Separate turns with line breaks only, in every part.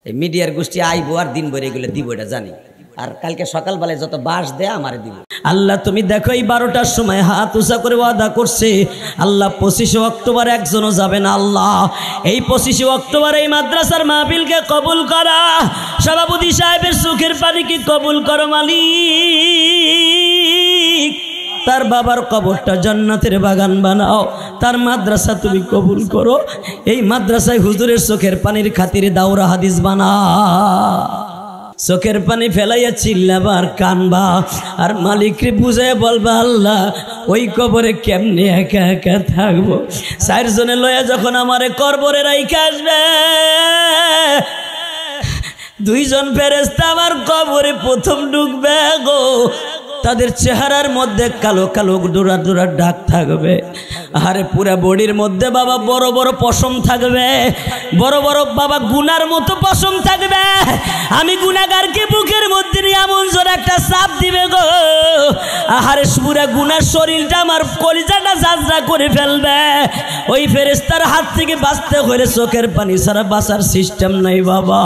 এই মিডিয়ার গোষ্ঠী আইবো আর দিন ভরে এগুলো দিব এটা জানি, আর কালকে সকালবেলায় যত বাস দেয় আমারে দিব। আল্লাহ তুমি দেখো এই 12টার সময় হাত উঁচা করে ওয়াদা করছে আল্লাহ 25শে অক্টোবর একজনও যাবে না। আল্লাহ এই 25শে অক্টোবর এই মাদ্রাসার মাহফিলকে কবুল করা, সভাপতি সাহেবের চোখের পানিকে কবুল করো মালিক। তার বাবার কবরটা জান্নাতের বাগান বানাও, তার মাদ্রাসা তুমি কবুল করো। এই মাদ্রাসায় হুজুরের চোখের পানির খাতিরে দাওরা হাদিস বানা, চোখের পানি ফেলাইয়া চিল্লাবা আর কানবা আর মালিকরে বুঝাইয়া বলবা আল্লাহ ওই কবরে কেমনে একা একা থাকবো। 4 জনে লয়া যখন আমারে কবরে রাইখা আসবে, 2 জন ফেরেশতা আমার কবরে প্রথম ঢুকবে গো। তাদের চেহারার মধ্যে কালো কালো ডোরা ডোরা দাগ থাকবে, আরে পুরা বডির মধ্যে বাবা বড় বড় পশম থাকবে, বড় বড় বাবা গুনার মতো পশম থাকবে। আমি গুনাহগারকে বুকের মধ্যে নিয়ে এমন জোরে একটা চাপ দিবে গো, আরে পুরা গুনার শরীরটা আমার কলিজাটা ঝাঁঝরা করে ফেলবে। ওই ফেরেশতার হাত থেকে বাঁচতে হলে চোখের পানি ছাড়া বাঁচার সিস্টেম নাই বাবা।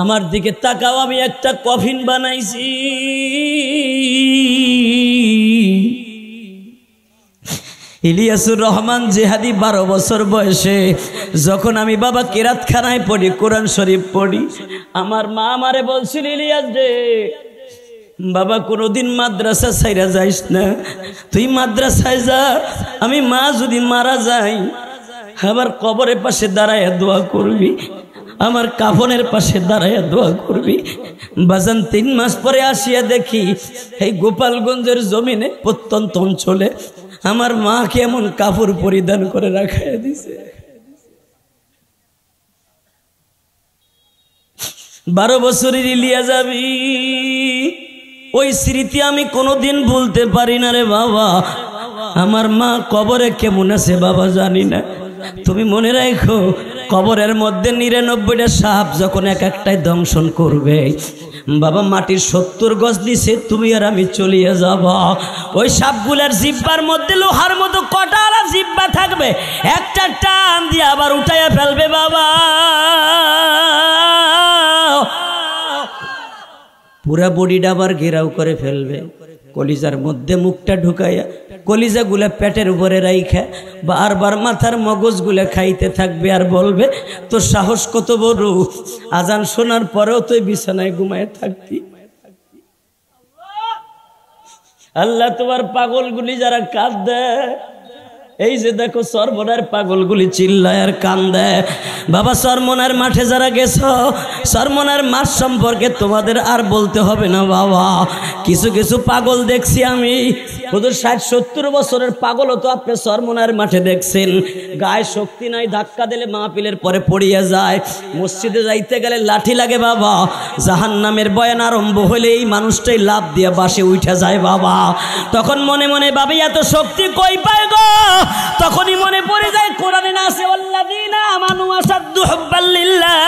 আমার দিকে তাকাও, আমি একটা কফিন বানাইছি। ইলিয়াসুর রহমান জিহাদি 12 বছর বয়সে যখন আমি বাবা কিরাতখানায় পড়ি, কোরআন শরীফ পড়ি, আমার মা আমারে বলছিল ইলিয়াস রে বাবা কোনোদিন মাদ্রাসা ছাইরা যাইস না, তুই মাদ্রাসায় যা। আমি মা যদি মারা যাই আবার কবরের পাশে দাঁড়াইয়া দোয়া করবি, আমার কাফনের পাশে দাঁড়াইয়া দোয়া করবি। বাজান 3 মাস পরে আসিয়া দেখি এই গোপালগঞ্জের জমিনে প্রত্যন্ত অঞ্চলে আমার মা কেমন কাপড় পরিধান করে রাখাইয়া দিছে। 12 বছরের ইলিয়া যাবি, ওই স্মৃতি আমি কোনোদিন ভুলতে পারি না রে বাবা। আমার মা কবরে কেমন আছে বাবা জানি না, তুমি মনে রাখো কবরের মধ্যে 99টা সাপ যখন এক একটাই দংশন করবে বাবা, মাটির 70 গজ নিচে তুমি আর আমি চলিয়ে যাব। ওই সাপগুলার জিব্বার মধ্যে লোহার মতো কটালা জিব্বা থাকবে, একটা টান দিয়ে আবার উঠাইয়া ফেলবে বাবা। পুরা বডিটা আবার ঘেরাও করে ফেলবে, কলিজার মধ্যে মুখটা ঢুকাইয়া কলিজাগুলা পেটের উপরে রাইখা বারবার মাথার মগজগুলা খাইতে থাকবে আর বলবে তোর সাহস কত বড়, আজান শোনার পরেও তুই বিছানায় ঘুমায় থাকতি। আল্লাহ তোমার পাগলগুলি যারা কাঁদে, এই যে দেখো সরমনার পাগলগুলি চিল্লায় আর কান্দে বাবা। সরমনার মাঠে যারা গেছো, সরমনার মাঠ সম্পর্কে তোমাদের আর বলতে হবে না বাবা। কিছু কিছু পাগল দেখছি আমি, ওদের 60-70 বছরের পাগলও তো আপনি সরমনার মাঠে দেখছেন। গায়ে শক্তি নাই, ধাক্কা দিলে মাহফিলের পরে পড়িয়া যায়, মসজিদে যাইতে গেলে লাঠি লাগে বাবা। জাহান্নামের বয়ান আরম্ভ হলে এই মানুষটাই লাভ দিয়ে বাসে উঠে যায় বাবা। তখন মনে মনে ভাবি এত শক্তি কই পায় গো, তখনই মনে পড়ে যায় কোরআনে আছে আল্লাযীনা আমানু আসাদ্দু হুব্বাল লিল্লাহ।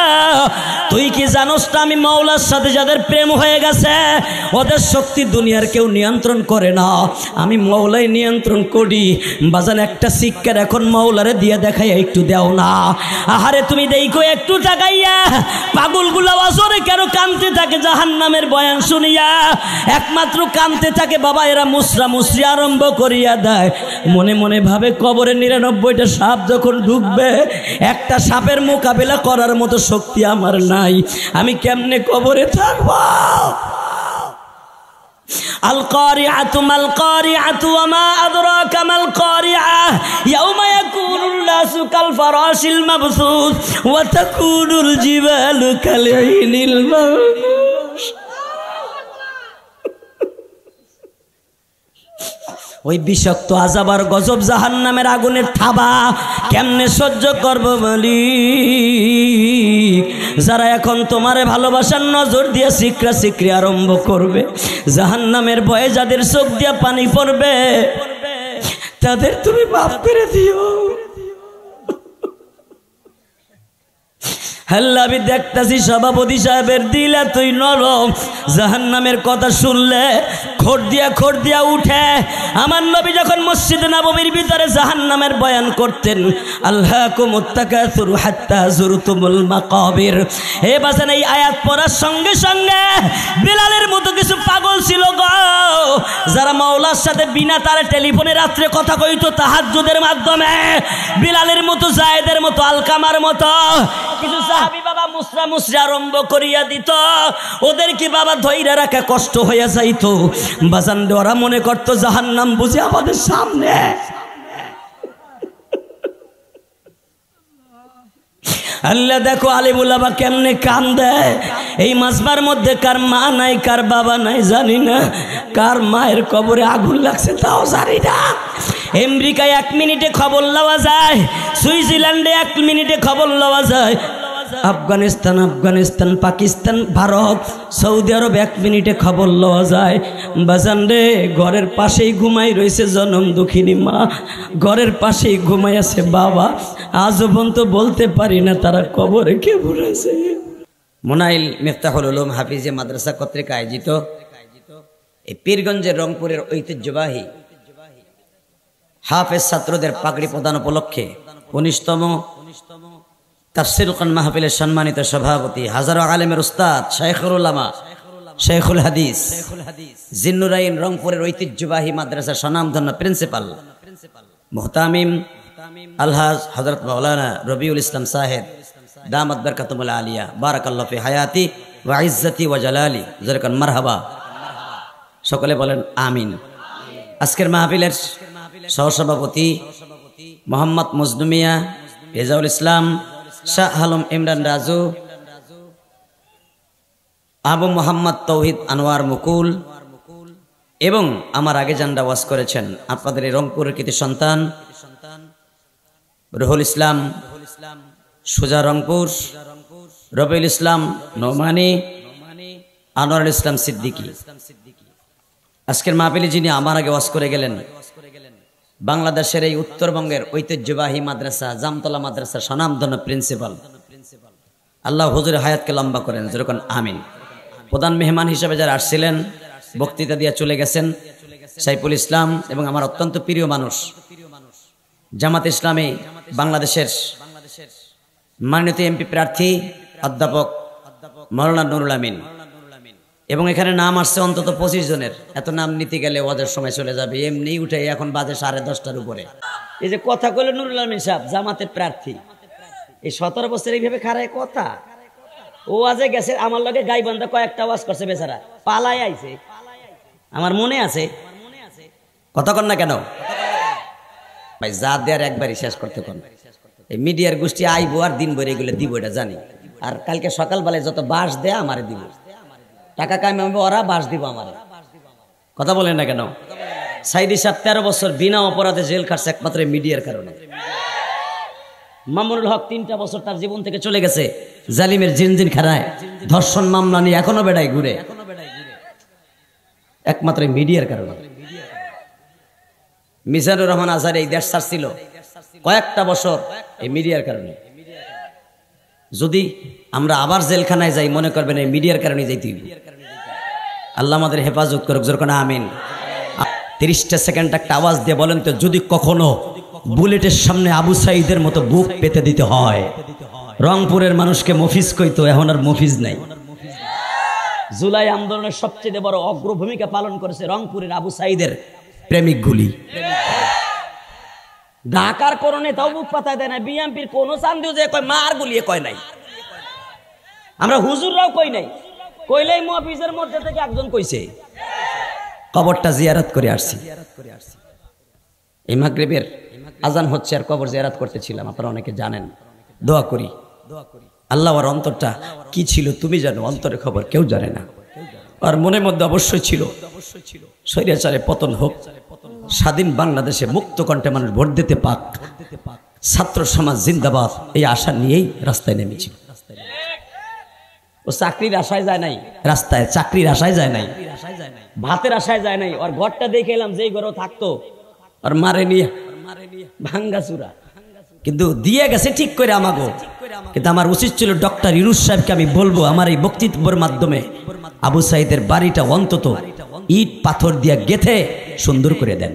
তুই কি জানোস না আমি মাওলার সাথে যাদের প্রেম হয়ে গেছে ওদের শক্তি দুনিয়ার কেউ নিয়ন্ত্রণ করে না, আমি মাওলাই নিয়ন্ত্রণ করি। বাজান একটা শিক্ষার এখন মাওলারে দিয়ে দেখাই একটু দাও না। আহারে তুমি দেখো একটু তাকাইয়া পাগলগুলা ওয়াজরে কেন কাঁদতে থাকে জাহান্নামের বয়ান শুনিয়া, একমাত্র কাঁদতে থাকে বাবা। এরা মুসরা মুসরি আরম্ভ করিয়া দেয়, মনে মনে ভাবে কবরে 99টা সাপ যখন ঢুকবে একটা সাপের মোকাবিলা করার মতো শক্তি আমার নাই, আমি কেমনে কবরে থাকবো। আল কারিআতু মাল কারিআতু ওয়া মা আদরাকা মাল কারিআহ ইয়াউমা ইয়াকুনুন নাসু কাল ফারাশিল মাবসুস ওয়া তাকুনুল জিবালু কাল আইনিল মানফুশ। ওই বিষাক্ত আযাব আর গজব জাহান্নামের আগুনের থাবা কেমনে সহ্য করব মালিক। যারা এখন তোমারে ভালোবাসার নজর দিয়ে সিকরা সিকরি আরম্ভ করবে, জাহান্নামের ভয়ে যাদের চোখ দিয়ে পানি পড়বে তাদের তুমি মাফ করে দিও। আল্লাহ আমি দেখতাছি সভাপতি সাহেবের দিল এতই নরম, জাহান্নামের কথা শুনলে খোঁড় দিয়া উঠে। আমার নবী যখন মসজিদ নববীর ভিতরে জাহান্নামের বয়ান করতেন, আল্লাকুমুত তাকাসুর হাত্তা যুরতুমুল মাকাবির, হে বাজান এই আয়াত পড়ার সঙ্গে সঙ্গে বিলালের মতো কিছু পাগল ছিল গো, যারা মাওলার সাথে বিনা তারে টেলিফোনে রাত্রে কথা কইতো তাহাজ্জুদের মাধ্যমে, বিলালের মতো, জায়েদের মতো, আলকামার মতো কিছু সাহাবী বাবা মুসরা আরম্ভ করিয়া দিত। ওদের কি বাবা ধৈর্য রাখা কষ্ট হইয়া যাইতো। বাজান ওরা মনে করতো জাহান্নাম বুঝি আমাদের সামনে। আল্লাহ দেখো আলিমুল বাবা কেমনে কান্দে। এই মাসবার মধ্যে কার মা নাই, কার বাবা নাই জানি না, কার মায়ের কবরে আগুন লাগছে তাও জানি না। আমেরিকায় 1 মিনিটে খবর লওয়া যায়, সুইজারল্যান্ডে 1 মিনিটে খবর লওয়া যায়, আফগানিস্তান, পাকিস্তান, ভারত, সৌদি আরব 1 মিনিটে খবর লওয়া যায়। বাজান রে, ঘরের পাশেই ঘুমাই রয়েছে জনম দুঃখিনী মা, ঘরের পাশেই ঘুমাই আছে বাবা, আজ পর্যন্ত বলতে পারি না তারা কবরে কে পড়েছে। মোনাইল মিফতাহুল উলুম হাফিজিয়া মাদ্রাসা কর্তৃক আয়োজিত এই পীরগঞ্জের রংপুরের ঐতিহ্যবাহী হাফেজ ছাত্রদের পাগড়ি প্রদান উপলক্ষে 19তম তাফসীরুল কুরআন মাহফিলের সম্মানিত সভাপতি, হাজারো আলেমের উস্তাদ, শাইখুল উলামা, শাইখুল হাদিস, জিন্নুরাইন রংপুরের ঐতিহ্যবাহী মাদ্রাসার স্বনামধন্য প্রিন্সিপাল মুহতামিম আলহাজ হযরত মাওলানা রবিউল ইসলাম সাহেব দামাত বরকাতুল আলিয়া বারাকাল্লাহু ফি হায়াতি ওয়া ইজ্জতি ওয়া জালালি, যারকান মারহাবা, সকলে বলেন আমিন। আজকের মাহফিলের সহসভাপতি মোহাম্মদ মজদুমিয়া, রেজাউল ইসলাম, শাহ আলম ইমরান রাজু, আবু মোহাম্মদ তৌহিদ আনোয়ার মুকুল এবং আমার আগে জান্ডা ওয়াজ করেছেন আপনাদের এই রংপুরের কৃতি সন্তান রুহুল ইসলাম সুজা রংপুর, রবিউল ইসলাম নোমানি, আনোয়ারুল ইসলাম সিদ্দিকী। আজকের মাহফিলে যিনি আমার আগে ওয়াজ করে গেলেন, বাংলাদেশের এই উত্তরবঙ্গের ঐতিহ্যবাহী মাদ্রাসা জামতলা মাদ্রাসার স্বনামধন্য প্রিন্সিপাল, আল্লাহ হুজুরের হায়াতকে লম্বা করেন, যেরকম আমিন। প্রধান মেহমান হিসেবে যারা আসছিলেন, বক্তৃতা দিয়ে চলে গেছেন সাইফুল ইসলাম এবং আমার অত্যন্ত প্রিয় মানুষ জামাত ইসলামী বাংলাদেশের মাননীয় এমপি প্রার্থী অধ্যাপক মাওলানা নুরুল আমিন, এবং এখানে নাম আসছে অন্তত 25 জনের। এত নাম নিতে গেলে ওদের সময় চলে যাবে, এমনি উঠে এখন বাজে 10:30টার উপরে। এই যে কথা কইল নুরুল আমিন সাহেব জামাতের প্রার্থী, এই 17 বছর এইভাবে খারায় কথা। ও আজে গেছে আমার লগে গাইবান্ধা কয়েকটা ওয়াজ করছে, বেচারা পালাই আইছে, আমার মনে আছে। কথা কন না কেন ভাই, যা দেয়ার একবারই শেষ করতে কোন। এই মিডিয়ার গোষ্ঠী আইবো আর দিন ভরে এগুলো দিব, এটা জানি। আর কালকে সকালবেলায় যত বাস দেয় আমারে দিব, টাকা কামাবে ওরা, বাস দিব আমারে। কথা বলেন না কেন? সাইদি সাহেব 13 বছর বিনা অপরাধে জেল খাটছে একমাত্র মিডিয়ার কারণে। মামুনুল হক 3টা বছর তার জীবন থেকে চলে গেছে জালিমের জিনজিন খারায়, ধর্ষণ মামলা নিয়ে এখনো বেড়ায় ঘুরে, একমাত্র মিডিয়ার কারণে। মিজানুর রহমান আজহার এই দেশ ছাড়ছিল কয়েকটা বছর এই মিডিয়ার কারণে। যদি আমরা আবার জেলখানায় যাই, মনে করবেন এই মিডিয়ার কারণে যাইতে হবে। আল্লাহ আমাদের হেফাজত করুক, যেরকম আমিন। 30টা সেকেন্ড একটা আওয়াজ দিয়ে বলেন তো, যদি কখনো বুলেটের সামনে আবু সাঈদের মতো বুক পেতে দিতে হয়। রংপুরের মানুষকে মফিজ কইতো, এখন আর মফিজ নাই। জুলাই আন্দোলনের সবচেয়ে বড় অগ্রভূমিকা পালন করেছে রংপুরের আবু সাঈদের প্রেমিকগুলি। ঢাকার কোন নেতাও বুক পাতায় দেয় না, বিএনপির কোন চান্দিও যে কয় মার গুলিয়ে কয় নাই, আমরা হুজুররাও কই নাই, কইলেই মফিজের মধ্যে থেকে একজন কইছে। কবরটা জিয়ারত করে আসছি, এই মাগরিবের আজান হচ্ছে আর কবর জিয়ারত করতেছিলাম, আপনারা অনেকে জানেন। দোয়া করি আল্লাহ ওর অন্তরটা কি ছিল তুমি জানো, অন্তরের খবর কেউ জানে না। আর মনের মধ্যে অবশ্যই ছিল স্বৈরাচারে পতন হোক, স্বাধীন বাংলাদেশে মুক্ত কণ্ঠে মানুষ ভোট দিতে পাক, ছাত্র সমাজ জিন্দাবাদ, এই আশা নিয়েই রাস্তায় নেমেছিল। ও চাকরির আশায় যায় নাই রাস্তায়, চাকরির আশায় যায় নাই, ভাতের আশায় যায় নাই। ওর ঘরটা দেখে এলাম, যেই ঘরে থাকতো আর মারে নিয়ে ভাঙ্গা চূড়া, কিন্তু দিয়ে গেছে ঠিক করে আমাগো। কিন্তু আমার উচিত ছিল ডক্টর ইউনূস সাহেবকে আমি বলবো আমার এই বক্তব্যের মাধ্যমে আবু সাঈদের বাড়িটা অন্তত ইট পাথর দিয়ে গেথে সুন্দর করে দেন।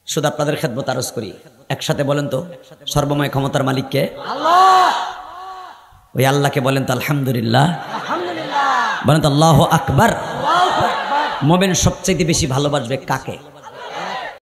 শুধু আপনাদের খেদমত আরজ করি, একসাথে বলেন তো সর্বময় ক্ষমতার মালিককে? আল্লাহ। ওই আল্লাহকে বলেন তো আলহামদুলিল্লাহ, বলেন তো আল্লাহু আকবার। মুমিন সবচেয়ে বেশি ভালোবাসবে কাকে?